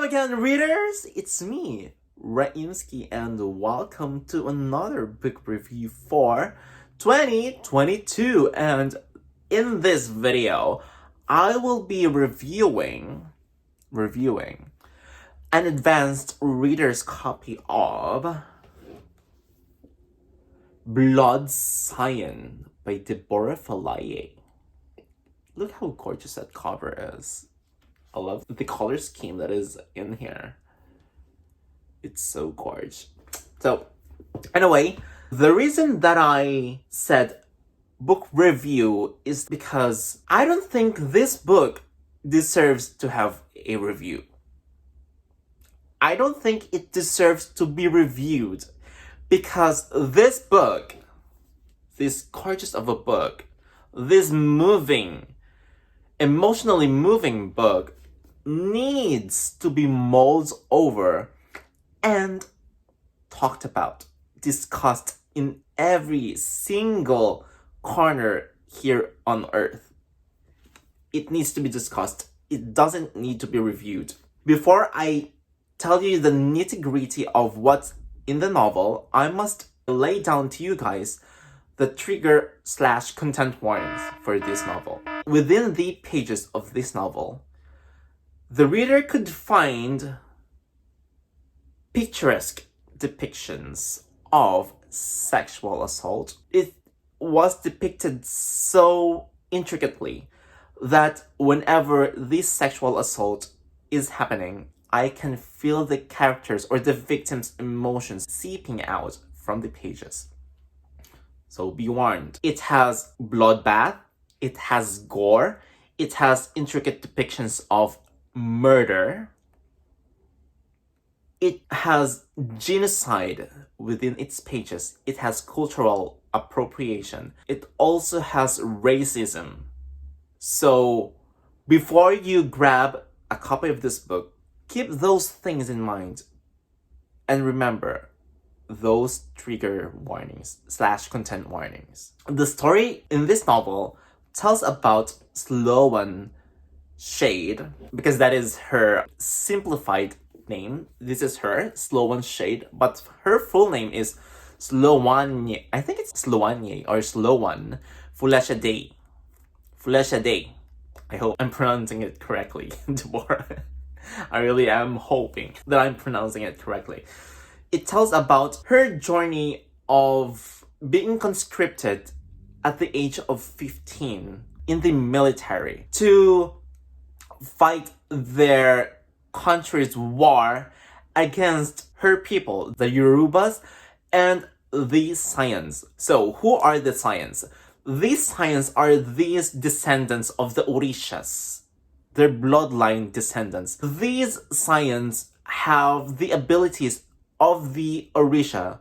again, readers! It's me, Raimskie, and welcome to another book review for 2022. And in this video, I will be reviewing an advanced reader's copy of Blood Scion by Deborah Falaye. Look how gorgeous that cover is. I love the color scheme that is in here. It's so gorgeous. So, anyway, the reason that I said book review is because I don't think this book deserves to have a review. I don't think it deserves to be reviewed because this book, this gorgeous of a book, this emotionally moving book needs to be mulled over and talked about, discussed in every single corner here on earth. It needs to be discussed. It doesn't need to be reviewed. Before I tell you the nitty-gritty of what's in the novel, I must lay down to you guys the trigger/content warnings for this novel. Within the pages of this novel, the reader could find picturesque depictions of sexual assault. It was depicted so intricately that whenever this sexual assault is happening, I can feel the characters or the victim's emotions seeping out from the pages. So be warned. It has bloodbath, it has gore, it has intricate depictions of murder, it has genocide within its pages, it has cultural appropriation, it also has racism. So before you grab a copy of this book, keep those things in mind and remember those trigger warnings/content warnings. The story in this novel tells about Scion Shade, because that is her simplified name. This is her, Scion Shade, but her full name is Scion, I think it's Scion or Scion Fulashade. I hope I'm pronouncing it correctly, Deborah. I really am hoping that I'm pronouncing it correctly. It tells about her journey of being conscripted at the age of 15 in the military to fight their country's war against her people, the Yorubas and the Scions. So who are the Scions? These Scions are these descendants of the Orishas, their bloodline descendants. These Scions have the abilities of the Orisha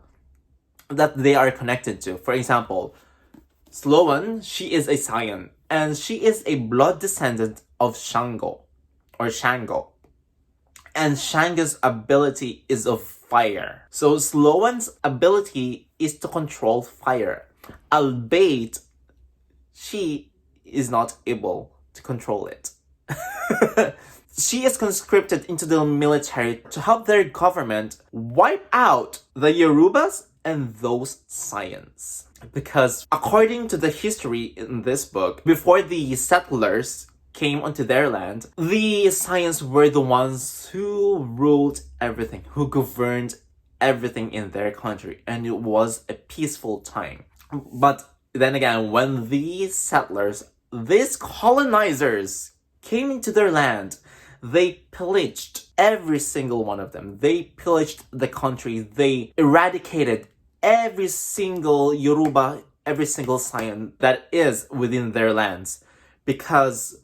that they are connected to. For example, Scion, she is a Scion, and she is a blood descendant of Shango. And Shango's ability is of fire. So Scion's ability is to control fire, albeit she is not able to control it. She is conscripted into the military to help their government wipe out the Yorubas and those Scions. Because according to the history in this book, before the settlers came onto their land, the Scions were the ones who ruled everything, who governed everything in their country, and it was a peaceful time. But then again, when these settlers, these colonizers came into their land, they pillaged every single one of them. They pillaged the country. They eradicated every single Yoruba, every single Scion that is within their lands. Because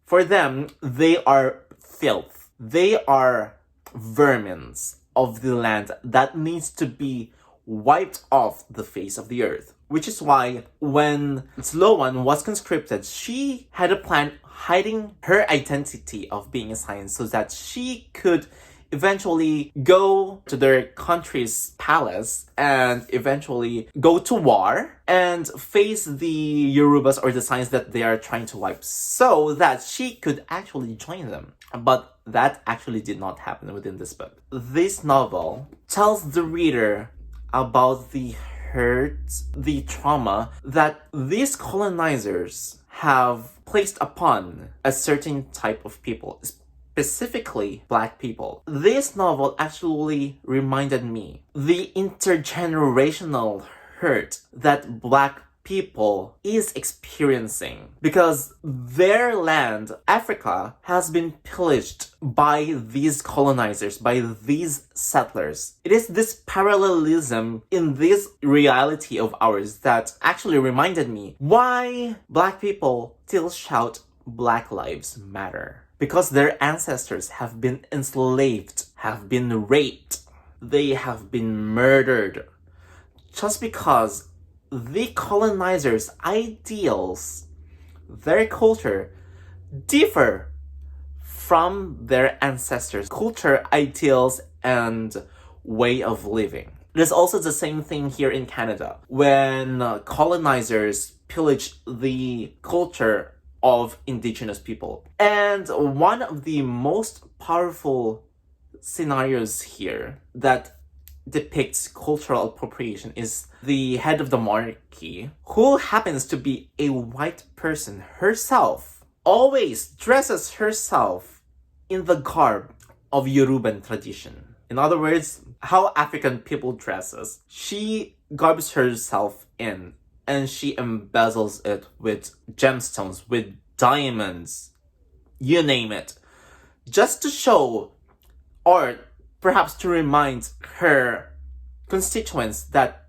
for them, they are filth. They are vermins of the land that needs to be wiped off the face of the earth. Which is why when Scion was conscripted, she had a plan hiding her identity of being a Scion so that she could eventually go to their country's palace and eventually go to war and face the Yorubas or the Scions that they are trying to wipe so that she could actually join them. But that actually did not happen within this book. This novel tells the reader about the hurt, the trauma that these colonizers have placed upon a certain type of people, specifically Black people. This novel actually reminded me the intergenerational hurt that Black people is experiencing because their land, Africa, has been pillaged by these colonizers, by these settlers. It is this parallelism in this reality of ours that actually reminded me why Black people still shout Black Lives Matter. Because their ancestors have been enslaved, have been raped, they have been murdered, just because the colonizers' ideals, their culture, differ from their ancestors' culture, ideals, and way of living. It is also the same thing here in Canada. When colonizers pillage the culture of Indigenous people. And one of the most powerful scenarios here that depicts cultural appropriation is the head of the monarchy, who happens to be a white person herself, always dresses herself in the garb of Yoruban tradition. In other words, how African people dresses. She garbs herself in and she embezzles it with gemstones, with diamonds, you name it, just to show, or perhaps to remind her constituents that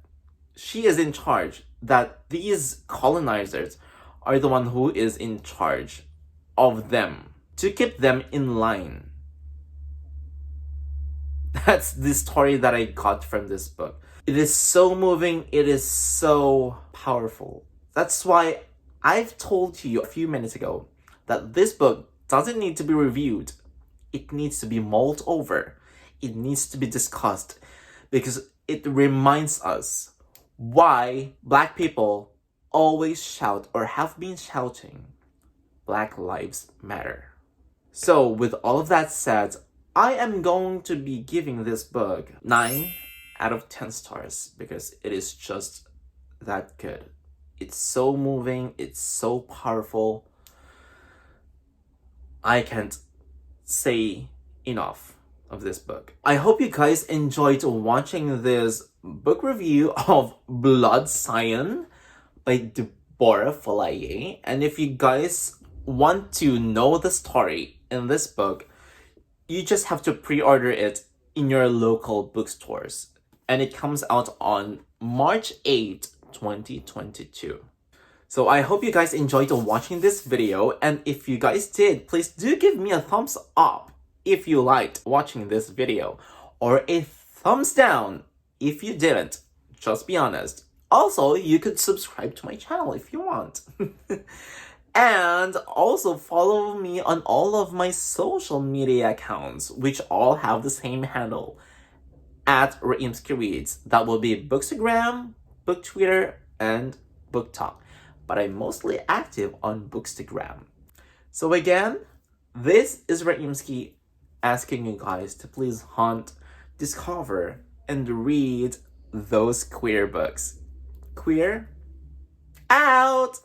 she is in charge, that these colonizers are the one who is in charge of them, to keep them in line. That's the story that I got from this book. It is so moving, it is so powerful. That's why I've told you a few minutes ago that this book doesn't need to be reviewed. It needs to be mulled over. It needs to be discussed because it reminds us why Black people always shout or have been shouting Black Lives Matter. So with all of that said, I am going to be giving this book 9 out of 10 stars because it is just that good. It's so moving, it's so powerful. I can't say enough of this book. I hope you guys enjoyed watching this book review of Blood Scion by Deborah Falaye. And if you guys want to know the story in this book, you just have to pre-order it in your local bookstores. And it comes out on March 8th, 2022. So I hope you guys enjoyed watching this video. And if you guys did, please do give me a thumbs up if you liked watching this video. Or a thumbs down if you didn't. Just be honest. Also, you could subscribe to my channel if you want. And also follow me on all of my social media accounts, which all have the same handle, at Raimskie Reads. That will be Bookstagram, BookTwitter, and BookTok. But I'm mostly active on Bookstagram. So again, this is Raimskie asking you guys to please hunt, discover, and read those queer books. Queer out!